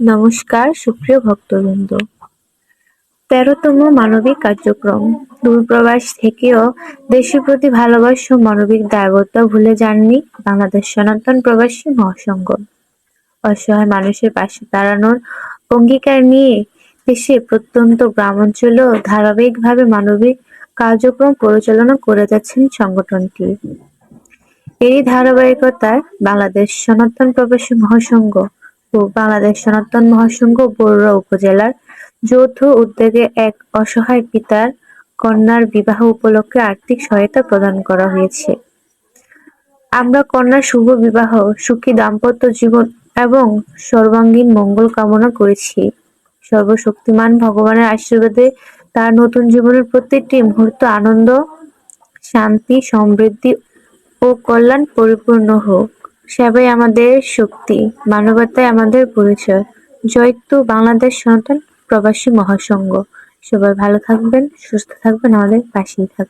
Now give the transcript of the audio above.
নমস্কার সুপ্রিয় ভক্তবৃন্দ। ১৩তম মানবিক কার্যক্রম। দূরপ্রবাস থেকেও দেশের প্রতি ভালোবাসা ও মানবিক দায়বদ্ধতা ভুলে যাননি বাংলাদেশ সনাতন প্রবাসী মহাসংঘ। অসহায় মানুষের পাশে দাঁড়ানোর অঙ্গীকার নিয়ে দেশের প্রত্যন্ত গ্রামাঞ্চলেও ধারাবাহিকভাবে মানবিক কার্যক্রম পরিচালনা করে যাচ্ছেন সংগঠনটি। এরই ধারাবাহিকতায় বাংলাদেশ সনাতন প্রবাসী মহাসংঘ ও বাংলাদেশ সনাতন মহাসংঘ বরুড়া উপজেলার যৌথ উদ্যোগে এক অসহায় পিতার কন্যার বিবাহ উপলক্ষে আর্থিক সহায়তা প্রদান করা হয়েছে। আমরা কন্যার শুভ বিবাহ, সুখী দাম্পত্য জীবন এবং সর্বাঙ্গীন মঙ্গল কামনা করেছি। সর্বশক্তিমান ভগবানের আশীর্বাদে তার নতুন জীবনের প্রত্যেকটি মুহূর্ত আনন্দ, শান্তি, সমৃদ্ধি ও কল্যাণ পরিপূর্ণ হোক। সেবাই আমাদের শক্তি, মানবতায় আমাদের পরিচয়। জয়তু বাংলাদেশ সনাতন প্রবাসী মহাসংঘ। সবাই ভালো থাকবেন, সুস্থ থাকবেন, আমাদের পাশেই থাকবেন।